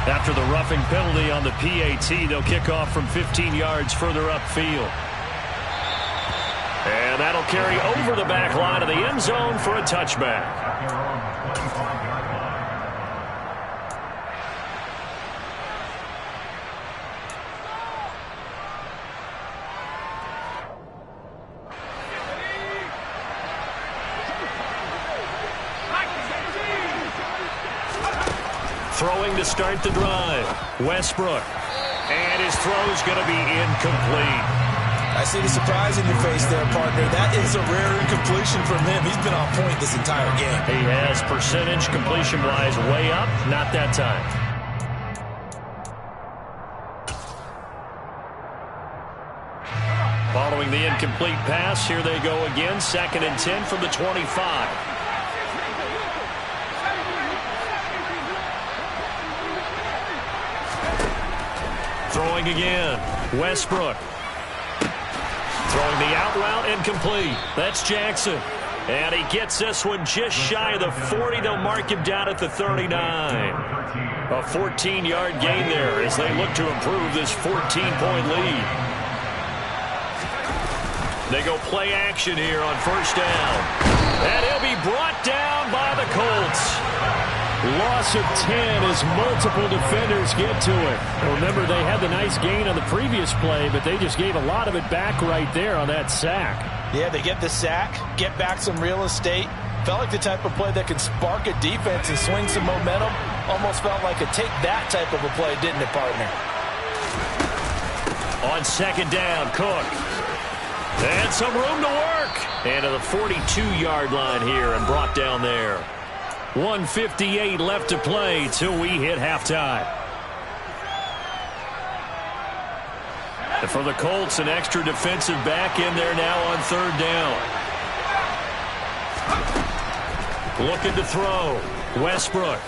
After the roughing penalty on the PAT, they'll kick off from 15 yards further upfield. And that'll carry over the back line of the end zone for a touchback. Throwing to start the drive, Westbrook. And his throw's going to be incomplete. I see the surprise in your face there, partner. That is a rare incompletion from him. He's been on point this entire game. He has percentage completion-wise way up, not that time. Following the incomplete pass, here they go again, 2nd and 10 from the 25. Throwing again, Westbrook. Throwing the out route, incomplete. That's Jackson. And he gets this one just shy of the 40. They'll mark him down at the 39. A 14-yard gain there as they look to improve this 14-point lead. They go play action here on 1st down. And he'll be brought down by the Colts. Loss of 10 as multiple defenders get to it. Remember, they had the nice gain on the previous play, but they just gave a lot of it back right there on that sack. Yeah, they get the sack, get back some real estate. Felt like the type of play that can spark a defense and swing some momentum. Almost felt like a take that type of a play, didn't it, partner? On 2nd down, Cook. And some room to work. And to the 42-yard line here and brought down there. 1:58 left to play till we hit halftime. And for the Colts, an extra defensive back in there now on 3rd down. Looking to throw. Westbrook.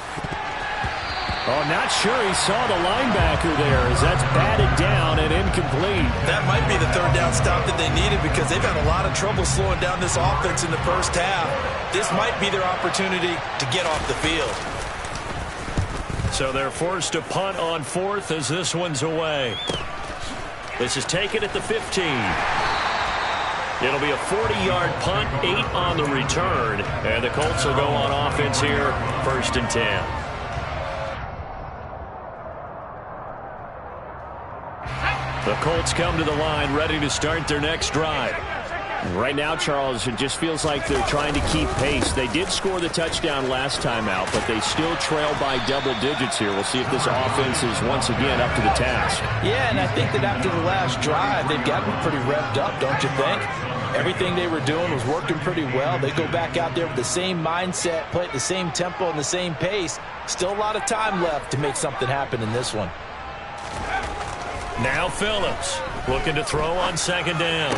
Oh, not sure he saw the linebacker there as that's batted down and incomplete. That might be the 3rd down stop that they needed because they've had a lot of trouble slowing down this offense in the first half. This might be their opportunity to get off the field. So they're forced to punt on 4th as this one's away. This is taken at the 15. It'll be a 40-yard punt, 8 on the return. And the Colts will go on offense here, 1st and 10. The Colts come to the line, ready to start their next drive. Right now, Charles, it just feels like they're trying to keep pace. They did score the touchdown last time out, but they still trail by double digits here. We'll see if this offense is once again up to the task. Yeah, and I think that after the last drive, they've gotten pretty revved up, don't you think? Everything they were doing was working pretty well. They go back out there with the same mindset, play at the same tempo and the same pace. Still a lot of time left to make something happen in this one. Now Phillips looking to throw on 2nd down.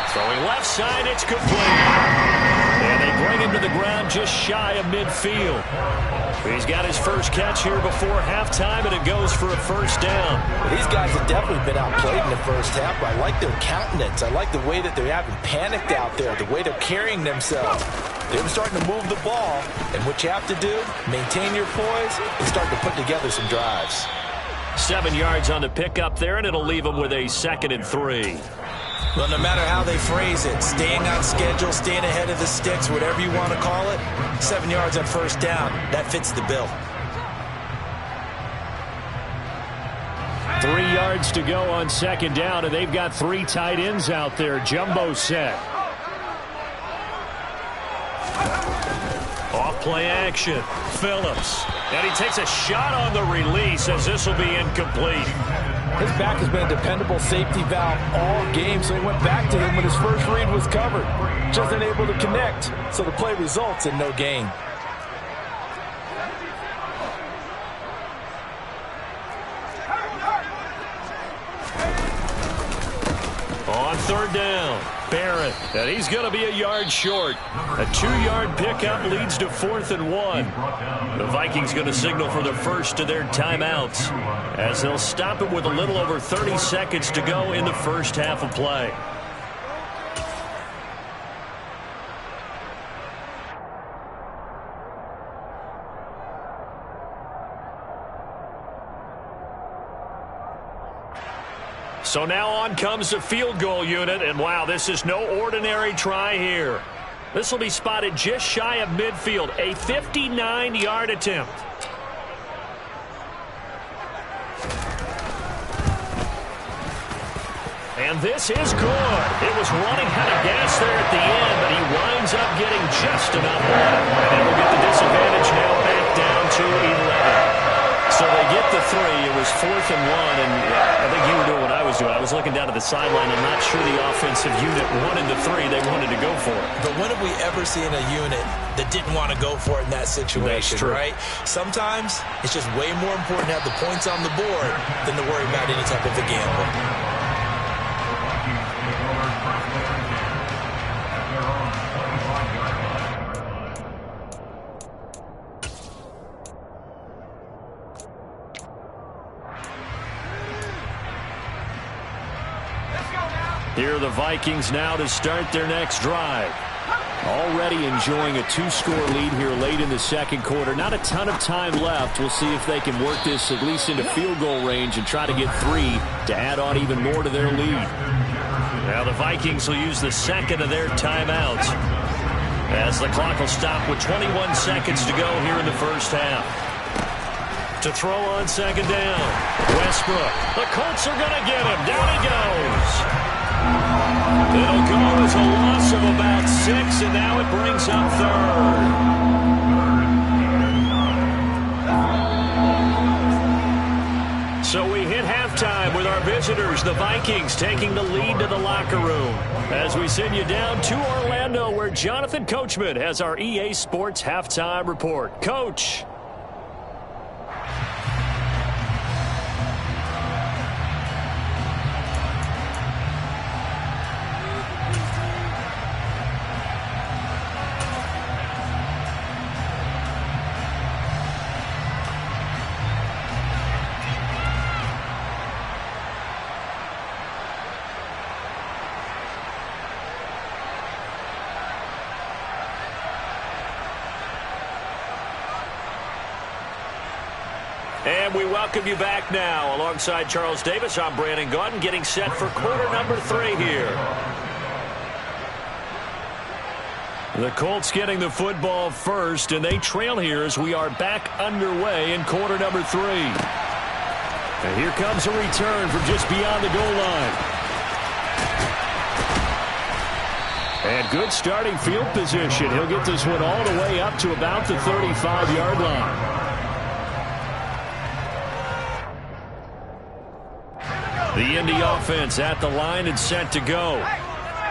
Throwing left side, it's complete. And they bring him to the ground just shy of midfield. He's got his first catch here before halftime, and it goes for a 1st down. Well, these guys have definitely been outplayed in the first half. I like their countenance. I like the way that they haven't panicked out there, the way they're carrying themselves. They're starting to move the ball, and what you have to do, maintain your poise and start to put together some drives. 7 yards on the pickup there, and it'll leave them with a 2nd and 3. Well, no matter how they phrase it, staying on schedule, staying ahead of the sticks, whatever you want to call it, 7 yards on 1st down, that fits the bill. 3 yards to go on 2nd down, and they've got 3 tight ends out there. Jumbo set. Off play action. Phillips. And he takes a shot on the release as this will be incomplete. His back has been a dependable safety valve all game, so he went back to him when his first read was covered. Just unable to connect, so the play results in no gain. On 3rd down, Barrett, and he's going to be a yard short. A 2-yard pickup leads to 4th and 1. The Vikings going to signal for the first of their timeouts as they'll stop it with a little over 30 seconds to go in the first half of play. So now on comes the field goal unit, and wow, this is no ordinary try here. This will be spotted just shy of midfield, a 59-yard attempt. And this is good. It was running out of gas there at the end, but he winds up getting just enough left. And we'll get the disadvantage now back down to 11. So they get the 3. It was 4th and 1, and I think you were doing what I was doing. I was looking down at the sideline. I'm not sure the offensive unit wanted the 3. They wanted to go for it. But when have we ever seen a unit that didn't want to go for it in that situation, right? Sometimes it's just way more important to have the points on the board than to worry about any type of a gamble. Here are the Vikings now to start their next drive. Already enjoying a 2-score lead here late in the second quarter. Not a ton of time left. We'll see if they can work this at least into field goal range and try to get 3 to add on even more to their lead. Now the Vikings will use the second of their timeouts as the clock will stop with 21 seconds to go here in the first half. To throw on second down, Westbrook. The Colts are going to get him. Down he goes. It'll go as a loss of about 6, and now it brings up 3rd. So we hit halftime with our visitors, the Vikings, taking the lead to the locker room. As we send you down to Orlando, where Jonathan Coachman has our EA Sports halftime report. Coach. And we welcome you back now. Alongside Charles Davis, I'm Brandon Gaudin, getting set for quarter number 3 here. The Colts getting the football first, and they trail here as we are back underway in quarter number 3. And here comes a return from just beyond the goal line. And good starting field position. He'll get this one all the way up to about the 35-yard line. The Indy offense at the line and set to go.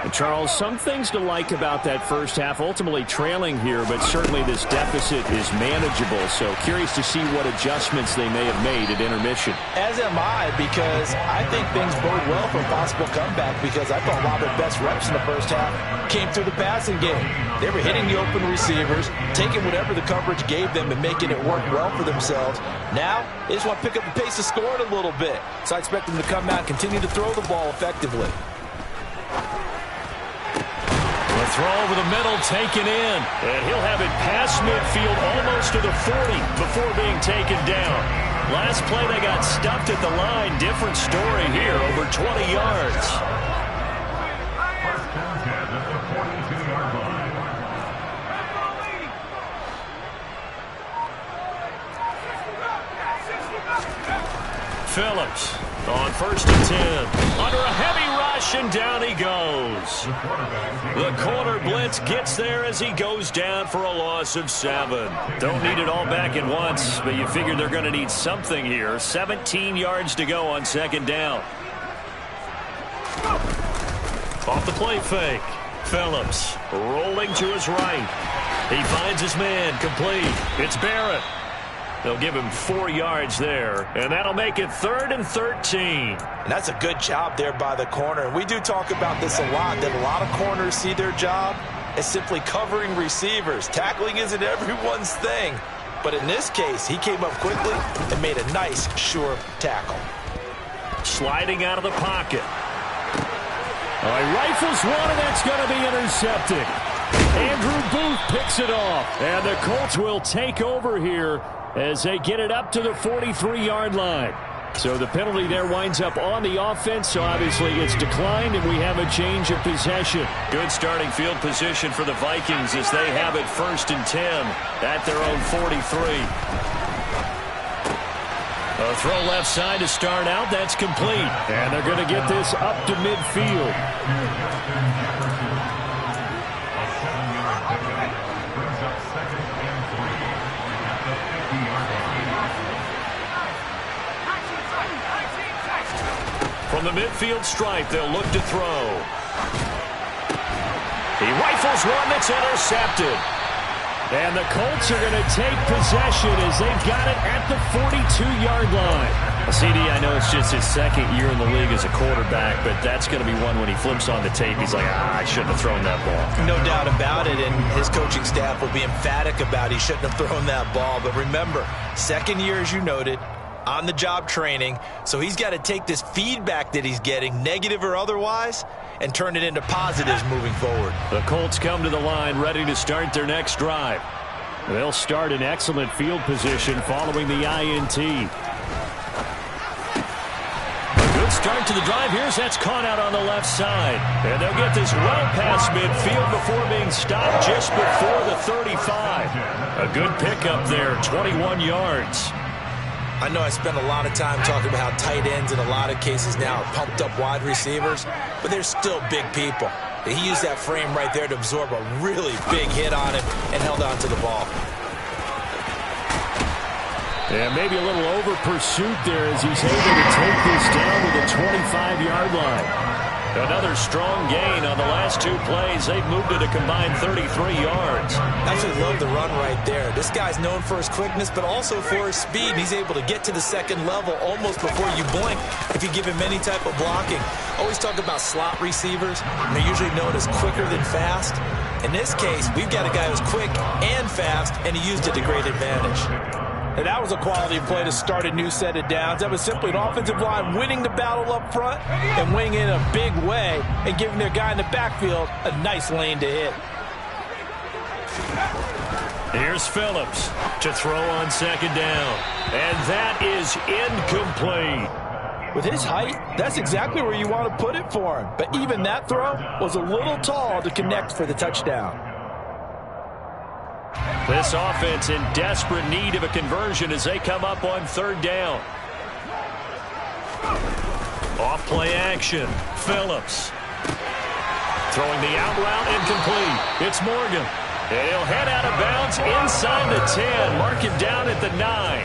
And Charles, some things to like about that first half. Ultimately trailing here, but certainly this deficit is manageable. So curious to see what adjustments they may have made at intermission. As am I, because I think things bode well for a possible comeback, because I thought a lot of their best reps in the first half came through the passing game. They were hitting the open receivers, taking whatever the coverage gave them and making it work well for themselves. Now, they just want to pick up the pace of scoring a little bit. So I expect them to come out and continue to throw the ball effectively. The throw over the middle taken in, and he'll have it past midfield almost to the 40 before being taken down. Last play they got stuffed at the line. Different story here, over 20 yards. Phillips on 1st and 10. Under a heavy rush, and down he goes. The corner blitz gets there as he goes down for a loss of 7. Don't need it all back at once, but you figure they're going to need something here. 17 yards to go on second down. Off the play fake. Phillips rolling to his right. He finds his man, complete. It's Barrett. They'll give him 4 yards there, and that'll make it 3rd and 13. And that's a good job there by the corner. And we do talk about this a lot, that a lot of corners see their job as simply covering receivers. Tackling isn't everyone's thing. But in this case, he came up quickly and made a nice, sure tackle. Sliding out of the pocket. Rifles one, and that's going to be intercepted. Andrew Booth picks it off, and the Colts will take over here as they get it up to the 43-yard line. So the penalty there winds up on the offense, so obviously it's declined, and we have a change of possession. Good starting field position for the Vikings as they have it 1st and 10 at their own 43. A throw left side to start out. That's complete. And they're going to get this up to midfield. From the midfield stripe, they'll look to throw. He rifles one that's intercepted. And the Colts are going to take possession as they've got it at the 42-yard line. CD, I know it's just his 2nd year in the league as a quarterback, but that's going to be one when he flips on the tape. He's like, I shouldn't have thrown that ball. No doubt about it, and his coaching staff will be emphatic about he shouldn't have thrown that ball. But remember, 2nd year, as you noted, on-the-job training, so he's got to take this feedback that he's getting, negative or otherwise, and turn it into positives moving forward. The Colts come to the line ready to start their next drive. They'll start in excellent field position following the INT. A good start to the drive. That's caught out on the left side. And they'll get this well past midfield before being stopped just before the 35. A good pickup there, 21 yards. I know I spend a lot of time talking about how tight ends in a lot of cases now are pumped up wide receivers, but they're still big people. He used that frame right there to absorb a really big hit on him and held on to the ball. And maybe a little over pursuit there as he's able to take this down to the 25-yard line. Another strong gain on the last 2 plays. They've moved it a combined 33 yards. Absolutely love the run right there. This guy's known for his quickness, but also for his speed. And he's able to get to the 2nd level almost before you blink if you give him any type of blocking. Always talk about slot receivers, and they're usually known as quicker than fast. In this case, we've got a guy who's quick and fast, and he used it to great advantage. And that was a quality play to start a new set of downs. That was simply an offensive line winning the battle up front and winning in a big way and giving their guy in the backfield a nice lane to hit. Here's Phillips to throw on 2nd down. And that is incomplete. With his height, that's exactly where you want to put it for him. But even that throw was a little tall to connect for the touchdown. This offense in desperate need of a conversion as they come up on 3rd down. Off play action. Phillips. Throwing the out route incomplete. It's Morgan. And he'll head out of bounds inside the 10. Mark him down at the 9.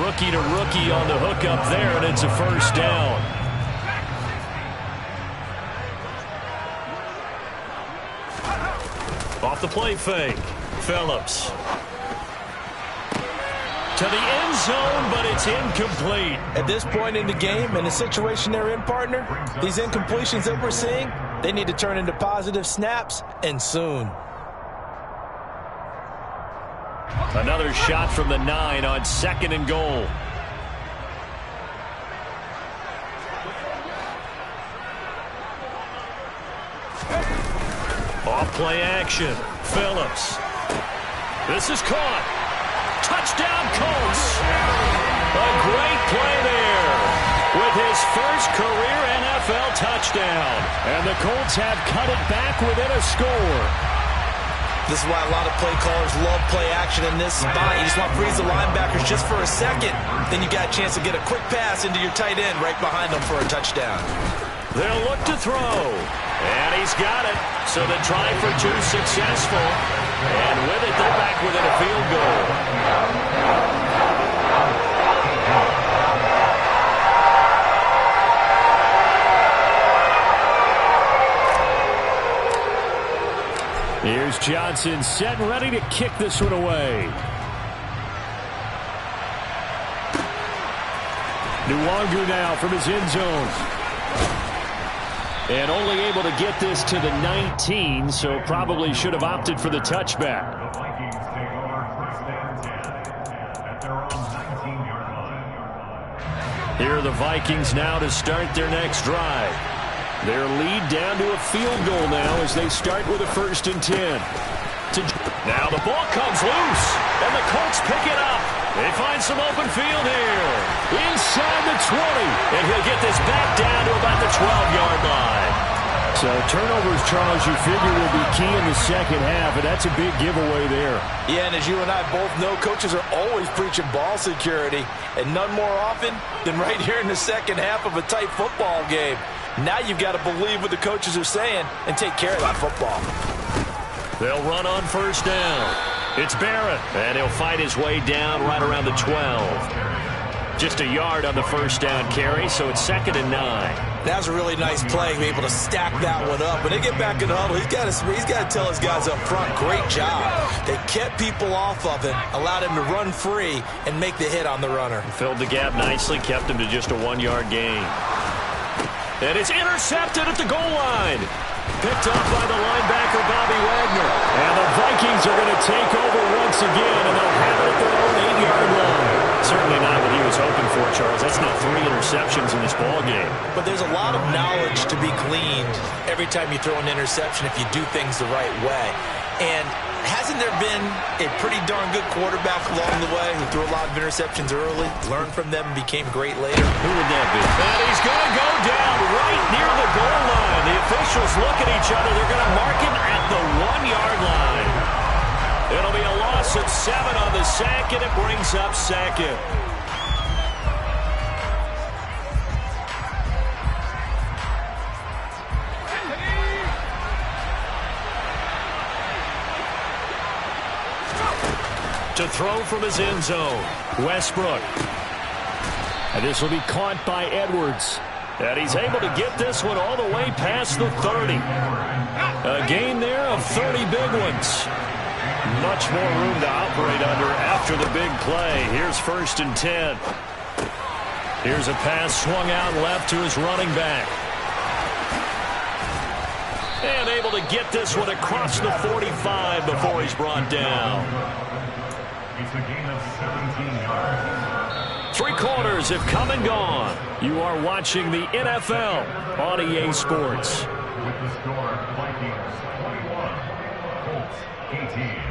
Rookie to rookie on the hook up there, and it's a 1st down. Off the play fake. Phillips. To the end zone, but it's incomplete. At this point in the game, in the situation they're in, partner, these incompletions that we're seeing, they need to turn into positive snaps, and soon. Another shot from the 9 on 2nd and goal. Off play action. Phillips. This is caught. Touchdown, Colts. A great play there with his first career NFL touchdown. And the Colts have cut it back within a score. This is why a lot of play callers love play action in this spot. You just want to freeze the linebackers just for a second. Then you got a chance to get a quick pass into your tight end right behind them for a touchdown. They'll look to throw. And he's got it. So the try for 2 successful. And with it, they're back within a field goal. Here's Johnson set and ready to kick this one away. Nwangu now from his end zone. And only able to get this to the 19, so probably should have opted for the touchback. Here are the Vikings now to start their next drive. Their lead down to a field goal now as they start with a 1st and 10. Now the ball comes loose, and the Colts pick it up. They find some open field here. Inside the 20. And he'll get this back down to about the 12-yard line. So turnovers, Charles, you figure will be key in the second half, and that's a big giveaway there. Yeah, and as you and I both know, coaches are always preaching ball security, and none more often than right here in the second half of a tight football game. Now you've got to believe what the coaches are saying and take care of that football. They'll run on first down. It's Barrett, and he'll fight his way down right around the 12. Just a yard on the first down carry, so it's 2nd and 9. That was a really nice play, being able to stack that one up. When they get back in the huddle, he's got to tell his guys up front, great job. They kept people off of him, allowed him to run free, and make the hit on the runner. Filled the gap nicely, kept him to just a 1-yard gain. And it's intercepted at the goal line. Picked off by the linebacker, Bobby Wagner. And the Vikings are going to take over once again, and they'll have it at their own 8-yard line. Certainly not what he was hoping for, Charles. That's now 3 interceptions in this ball game. But there's a lot of knowledge to be gleaned every time you throw an interception if you do things the right way. And hasn't there been a pretty darn good quarterback along the way who threw a lot of interceptions early, learned from them, and became great later? Who would that be? And he's going to go down right near the goal line. The officials look at each other. They're going to mark him at the 1-yard line. It'll be a loss of 7 on the sack, and it brings up 2nd. To throw from his end zone, Westbrook. And this will be caught by Edwards. And he's able to get this one all the way past the 30. A gain there of 30 big ones. Much more room to operate under after the big play. Here's 1st and 10. Here's a pass swung out left to his running back. And able to get this one across the 45 before he's brought down. It's a gain of 17 yards. 3 quarters have come and gone. You are watching the NFL on EA Sports. With the score, Vikings 21, Colts 18.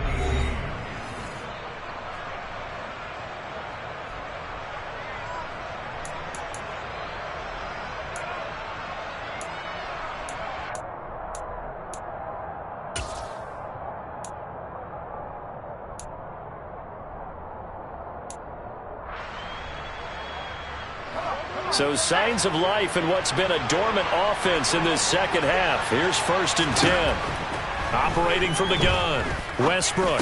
So signs of life in what's been a dormant offense in this second half. Here's 1st and 10. Operating from the gun, Westbrook.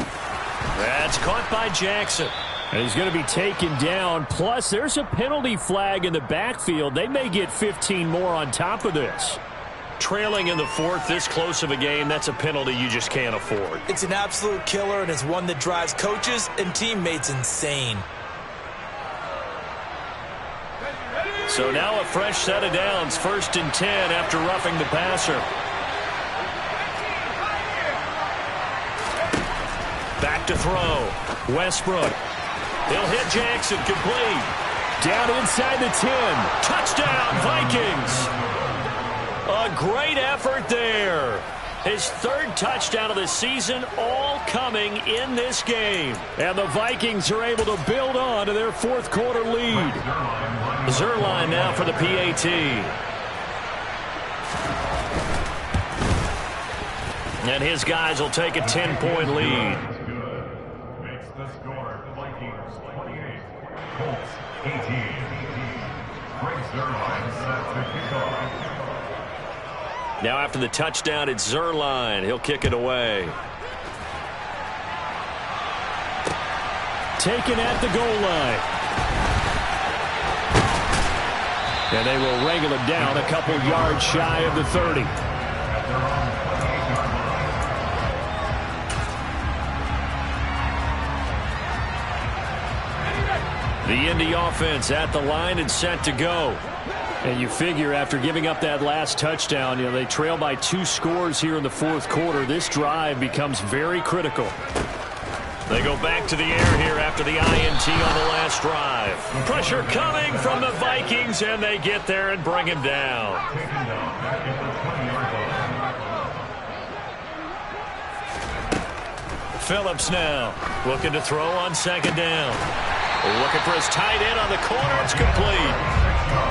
That's caught by Jackson. And he's going to be taken down. Plus, there's a penalty flag in the backfield. They may get 15 more on top of this. Trailing in the 4th, this close of a game, that's a penalty you just can't afford. It's an absolute killer, and it's one that drives coaches and teammates insane. So now a fresh set of downs, 1st and 10 after roughing the passer. Back to throw. Westbrook. He'll hit Jackson, complete. Down inside the 10. Touchdown, Vikings. A great effort there. His 3rd touchdown of the season, all coming in this game. And the Vikings are able to build on to their 4th quarter lead. Zerline now for the PAT. And his guys will take a 10-point lead. Makes the score, Vikings 28, Colts 18. Greg Zerline set to kick off. Now after the touchdown, it's Zerline. He'll kick it away. Taken at the goal line. And they will wrangle him down a couple yards shy of the 30. The Indy offense at the line and set to go. And you figure after giving up that last touchdown, they trail by 2 scores here in the 4th quarter. This drive becomes very critical. They go back to the air here after the INT on the last drive. Pressure coming from the Vikings, and they get there and bring him down. Phillips now looking to throw on 2nd down. Looking for his tight end on the corner. It's complete.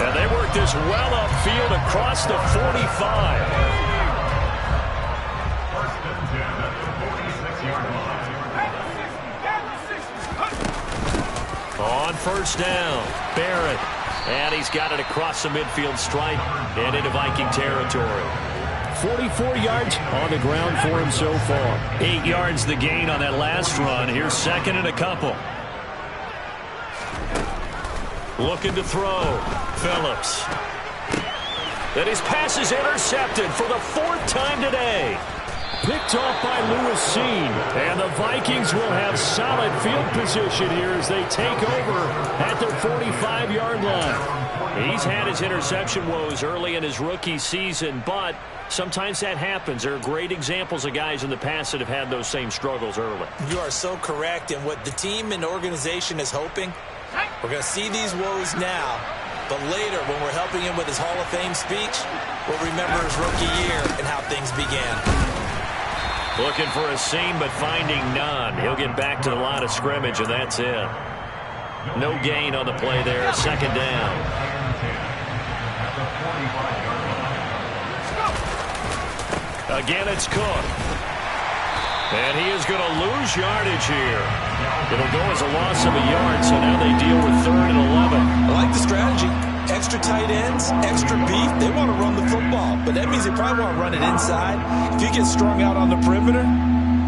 And they work this well upfield across the 45. On first down, Barrett. And he's got it across the midfield stripe and into Viking territory. 44 yards on the ground for him so far. 8 yards the gain on that last run. Here's second and a couple. Looking to throw. Phillips. And his pass is intercepted for the 4th time today. Picked off by Lewis Seen. And the Vikings will have solid field position here as they take over at their 45-yard line. He's had his interception woes early in his rookie season, but sometimes that happens. There are great examples of guys in the past that have had those same struggles early. You are so correct. And what the team and organization is hoping, we're going to see these woes now, but later when we're helping him with his Hall of Fame speech, we'll remember his rookie year and how things began. Looking for a seam, but finding none. He'll get back to the line of scrimmage, and that's it. No gain on the play there. Second down. Again, it's Cook. And he is going to lose yardage here. It'll go as a loss of a yard, so now they deal with 3rd and 11. I like the strategy. Extra tight ends, extra beef. They want to run the football, but that means they probably want to run it inside. If you get strung out on the perimeter,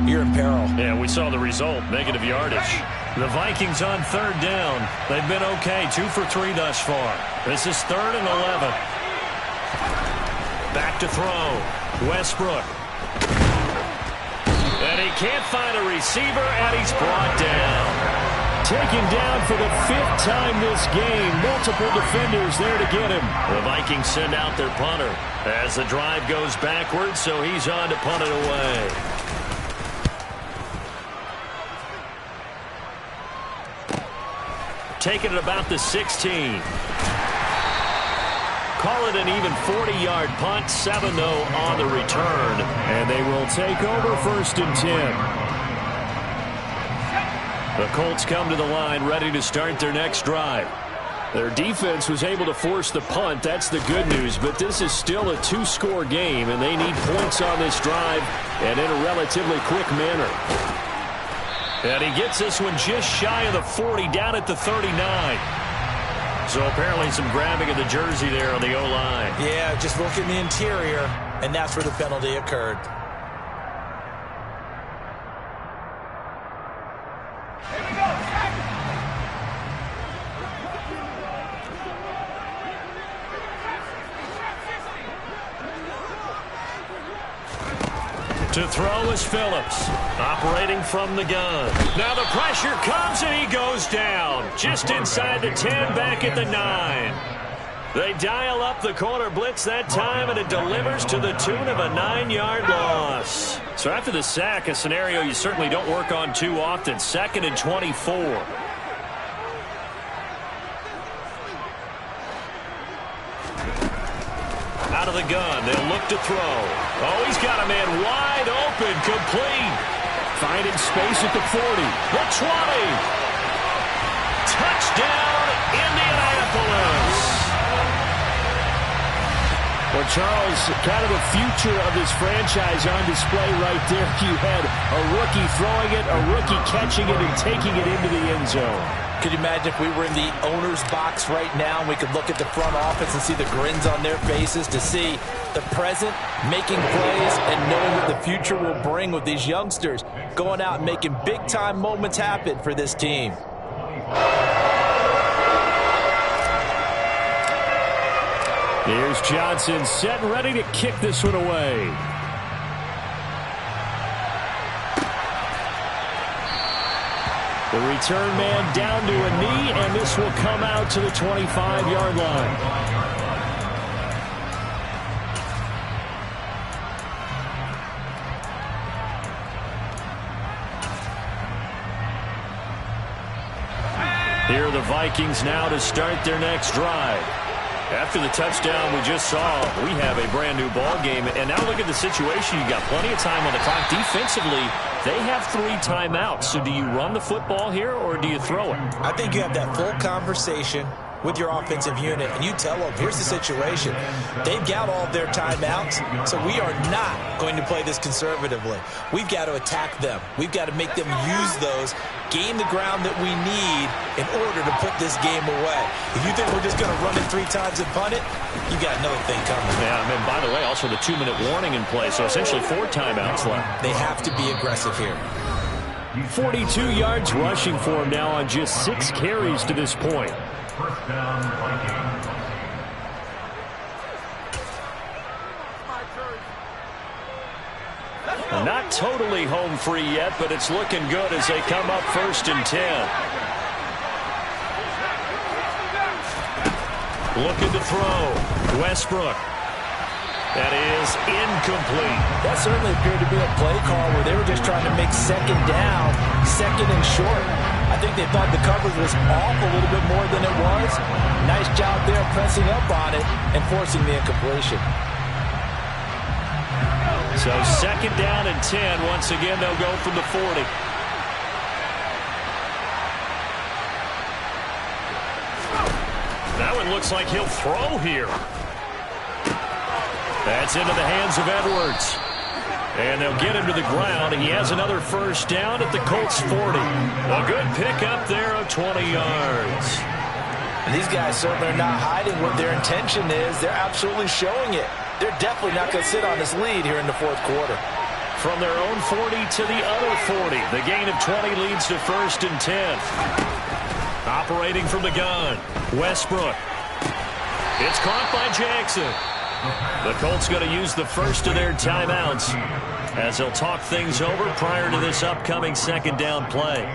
you're in peril. Yeah, we saw the result, negative yardage. The Vikings on 3rd down. They've been okay, 2 for 3 thus far. This is 3rd and 11. Back to throw. Westbrook. And he can't find a receiver, and he's brought down. Taken down for the 5th time this game. Multiple defenders there to get him. The Vikings send out their punter as the drive goes backwards, so he's on to punt it away. Taking it about the 16. Call it an even 40-yard punt. 7, though, on the return. And they will take over 1st and 10. The Colts come to the line ready to start their next drive. Their defense was able to force the punt. That's the good news. But this is still a 2-score game, and they need points on this drive and in a relatively quick manner. And he gets this one just shy of the 40, down at the 39. So apparently some grabbing of the jersey there on the O-line. Yeah, just look in the interior, and that's where the penalty occurred. To throw is Phillips, operating from the gun. Now the pressure comes and he goes down. Just inside the 10, back at the 9. They dial up the corner blitz that time, and it delivers to the tune of a 9-yard loss. So after the sack, a scenario you certainly don't work on too often. 2nd and 24. Out of the gun, they'll look to throw. Oh, he's got a man wide open, complete. Finding space at the 40. The 20. Touchdown, Indianapolis. Well, Charles, kind of the future of this franchise on display right there. You had a rookie throwing it, a rookie catching it, and taking it into the end zone. Could you imagine if we were in the owner's box right now and we could look at the front office and see the grins on their faces, to see the present making plays and knowing what the future will bring with these youngsters going out and making big-time moments happen for this team. Here's Johnson set and ready to kick this one away. The return man down to a knee, and this will come out to the 25-yard line. Here are the Vikings now to start their next drive. After the touchdown we just saw, we have a brand new ball game. And now look at the situation. You got plenty of time on the clock. Defensively, they have 3 timeouts. So do you run the football here or do you throw it? I think you have that full conversation with your offensive unit, and you tell them, here's the situation. They've got all of their timeouts, so we are not going to play this conservatively. We've got to attack them. We've got to make them use those, gain the ground that we need in order to put this game away. If you think we're just going to run it 3 times and punt it, you got another thing coming. Yeah, and by the way, also the 2-minute warning in play, so essentially 4 timeouts left. They have to be aggressive here. 42 yards rushing for him now on just 6 carries to this point. First down, Vikings. Not totally home free yet, but it's looking good as they come up 1st and 10. Looking to throw. Westbrook. That is incomplete. That certainly appeared to be a play call where they were just trying to make 2nd down, 2nd and short. I think they thought the coverage was off a little bit more than it was. Nice job there pressing up on it and forcing the incompletion. So 2nd down and 10. Once again, they'll go from the 40. That one looks like he'll throw here. That's into the hands of Edwards. And they'll get him to the ground. He has another 1st down at the Colts 40. A good pickup there of 20 yards. And these guys certainly are not hiding what their intention is. They're absolutely showing it. They're definitely not going to sit on this lead here in the 4th quarter. From their own 40 to the other 40. The gain of 20 leads to 1st and 10. Operating from the gun. Westbrook. It's caught by Jackson. The Colts going to use the first of their timeouts as they'll talk things over prior to this upcoming 2nd down play.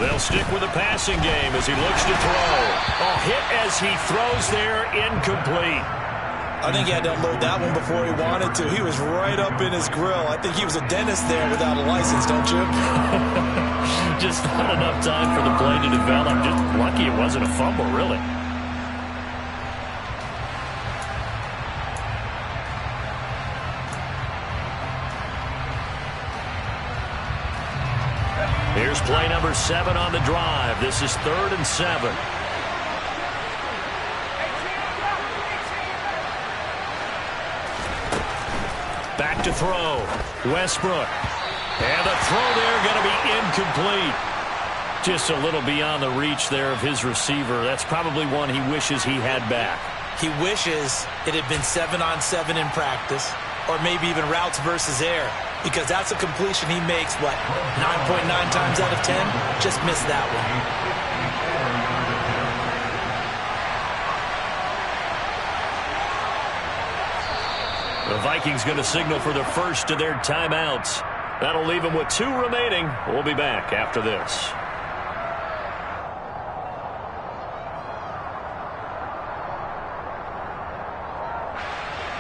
They'll stick with the passing game as he looks to throw. Oh, hit as he throws there, incomplete. I think he had to unload that one before he wanted to. He was right up in his grill. I think he was a dentist there without a license, don't you? Just not enough time for the play to develop. Just lucky it wasn't a fumble, really. Here's play number 7 on the drive. This is 3rd and 7. Back to throw. Westbrook. And the throw there going to be incomplete. Just a little beyond the reach there of his receiver. That's probably one he wishes he had back. He wishes it had been 7-on-7 in practice, or maybe even routes versus air, because that's a completion he makes, what, 9.9 times out of 10? Just missed that one. The Vikings going to signal for the first of their timeouts. That'll leave them with 2 remaining. We'll be back after this.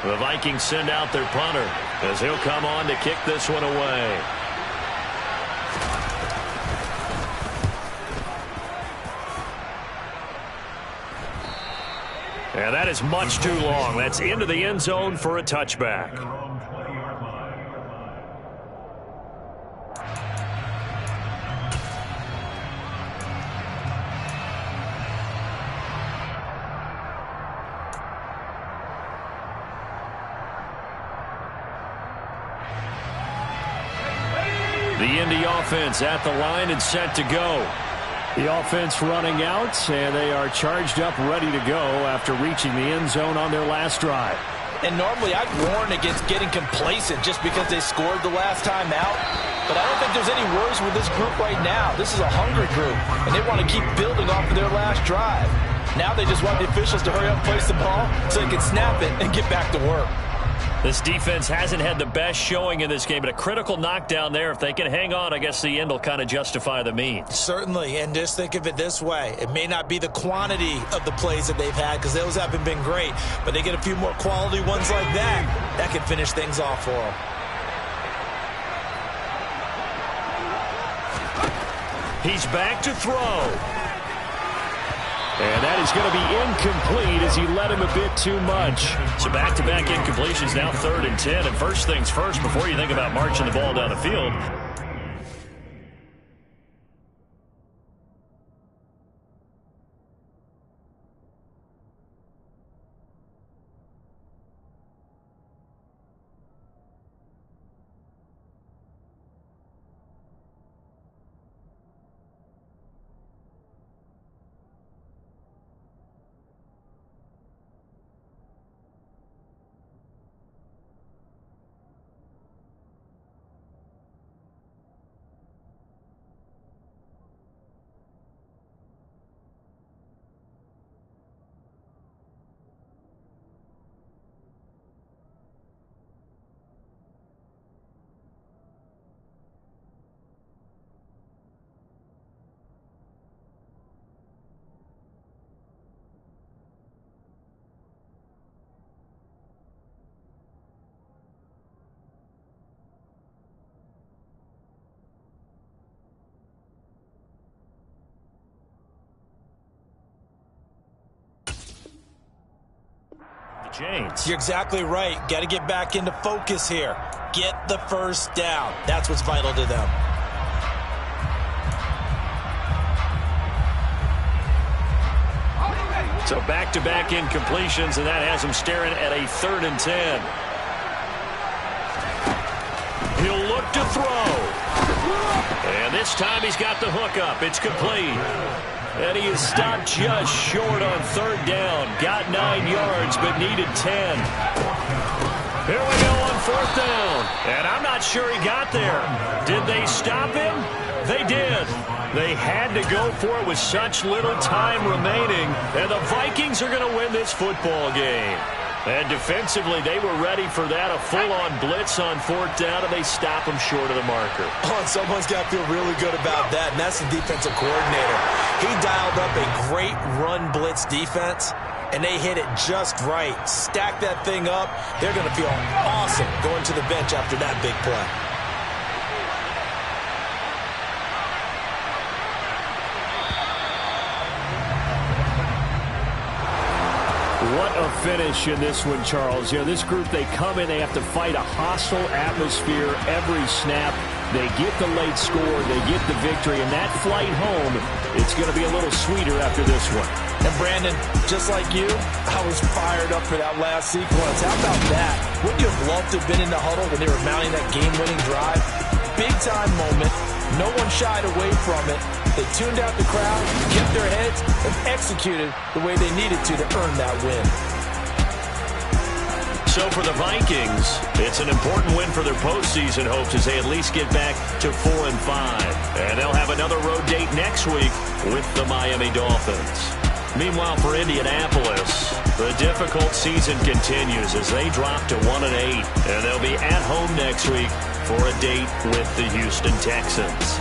The Vikings send out their punter as he'll come on to kick this one away. And that is much too long. That's into the end zone for a touchback. The Indy offense at the line and set to go. The offense running out, and they are charged up, ready to go after reaching the end zone on their last drive. And normally I'd warn against getting complacent just because they scored the last time out. But I don't think there's any worries with this group right now. This is a hungry group, and they want to keep building off of their last drive. Now they just want the officials to hurry up and place the ball so they can snap it and get back to work. This defense hasn't had the best showing in this game, but a critical knockdown there. If they can hang on, I guess the end will kind of justify the means. Certainly, and just think of it this way. It may not be the quantity of the plays that they've had because those haven't been great, but they get a few more quality ones like that. That can finish things off for them. He's back to throw. And that is going to be incomplete as he led him a bit too much. So back-to-back incompletions, now 3rd and 10. And first things first, before you think about marching the ball down the field, James. You're exactly right. Got to get back into focus here. Get the first down. That's what's vital to them. So back-to-back incompletions, and that has him staring at a 3rd and 10. He'll look to throw. And this time he's got the hook up. It's complete. And he is stopped just short on 3rd down. Got 9 yards, but needed 10. Here we go on 4th down. And I'm not sure he got there. Did they stop him? They did. They had to go for it with such little time remaining. And the Vikings are going to win this football game. And defensively, they were ready for that, a full-on blitz on 4th down, and they stop them short of the marker. Oh, and someone's got to feel really good about that, and that's the defensive coordinator. He dialed up a great run blitz defense, and they hit it just right. Stack that thing up. They're going to feel awesome going to the bench after that big play. What a finish in this one, Charles. You know, this group, they come in, they have to fight a hostile atmosphere every snap. They get the late score, they get the victory, and that flight home, it's going to be a little sweeter after this one. And Brandon, just like you, I was fired up for that last sequence. How about that? Wouldn't you have loved to have been in the huddle when they were mounting that game-winning drive? Big-time moment. No one shied away from it. They tuned out the crowd, kept their heads, and executed the way they needed to earn that win. So for the Vikings, it's an important win for their postseason hopes as they at least get back to 4-5. And they'll have another road date next week with the Miami Dolphins. Meanwhile, for Indianapolis, the difficult season continues as they drop to 1-8. And they'll be at home next week for a date with the Houston Texans.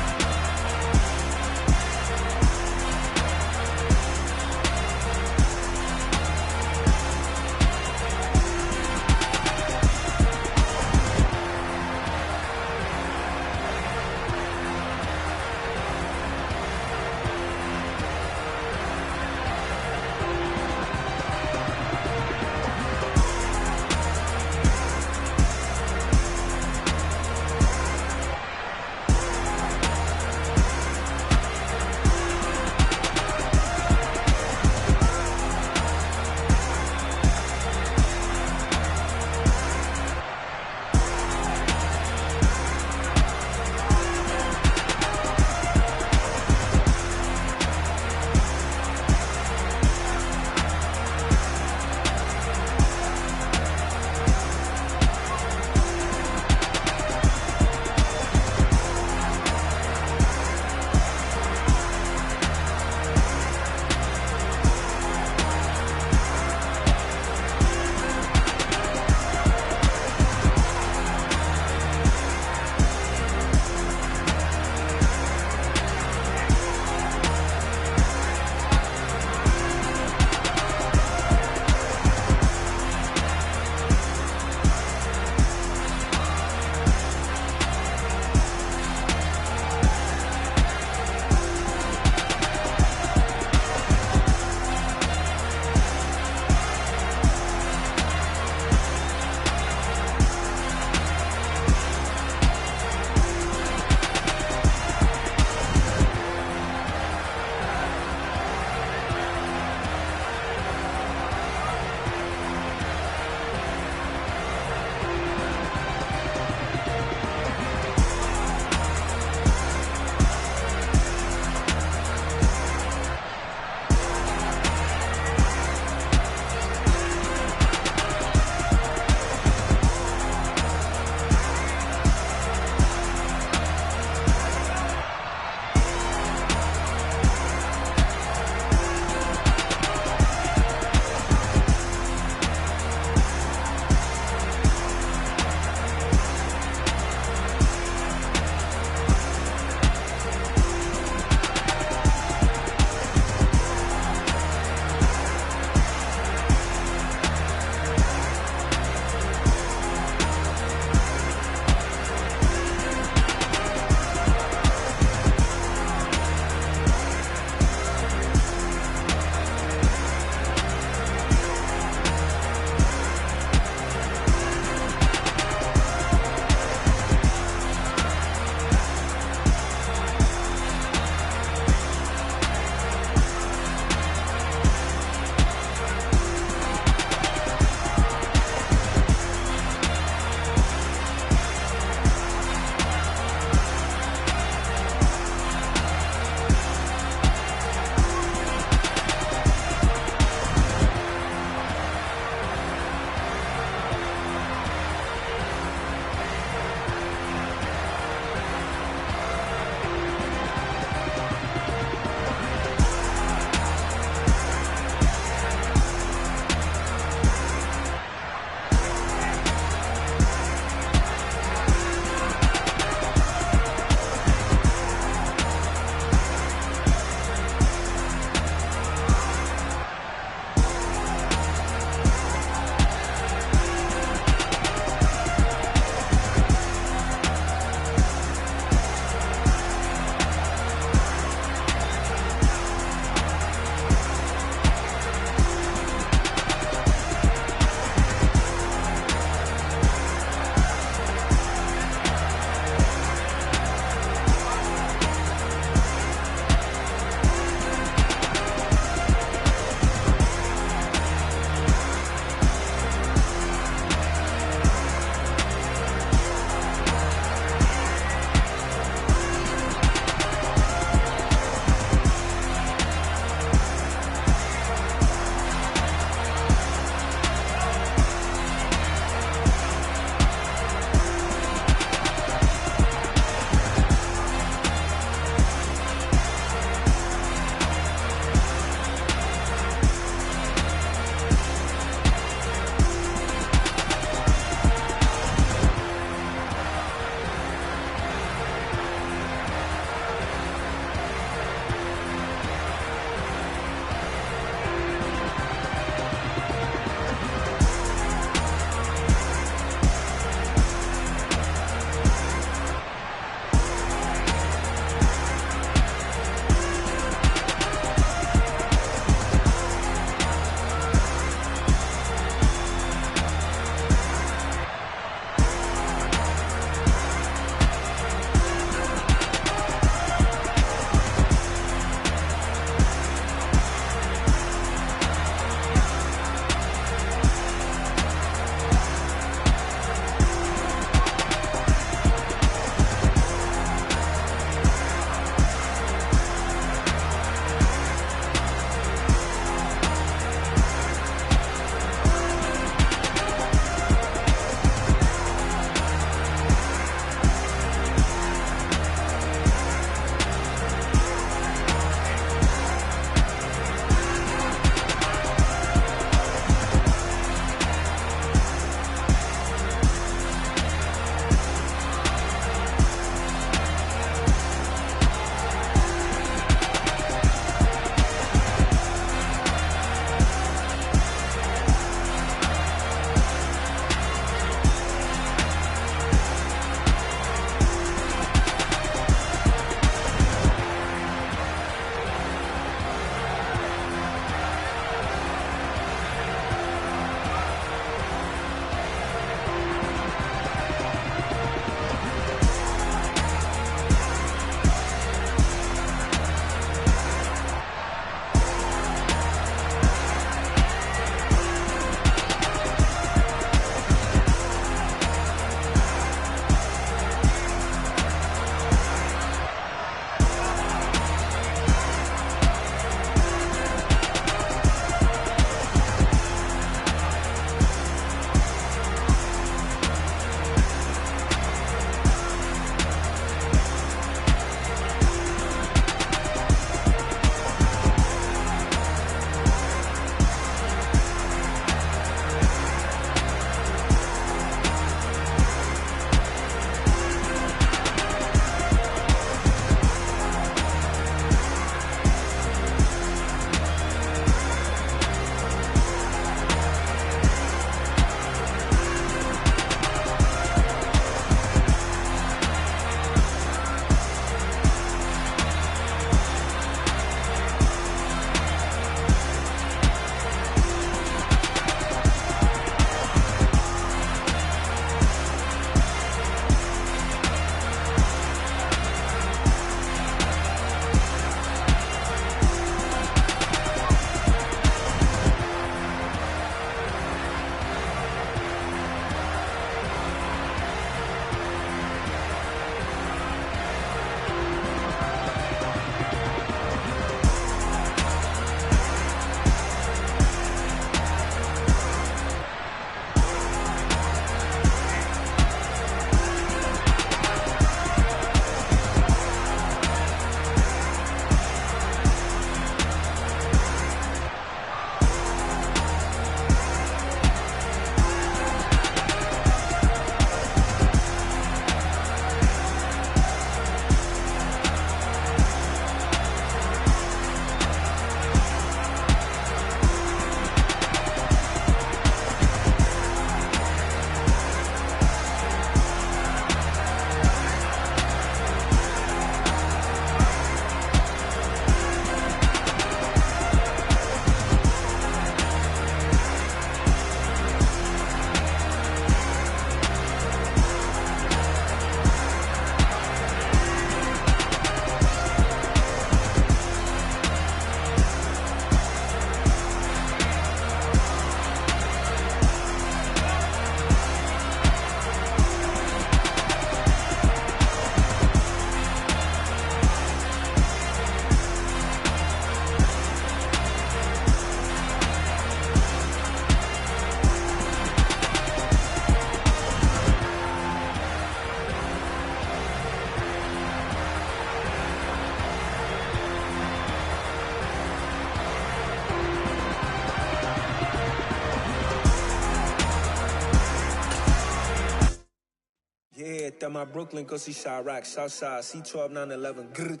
at my Brooklyn, go see Chirac, Southside, C12, 911, grr.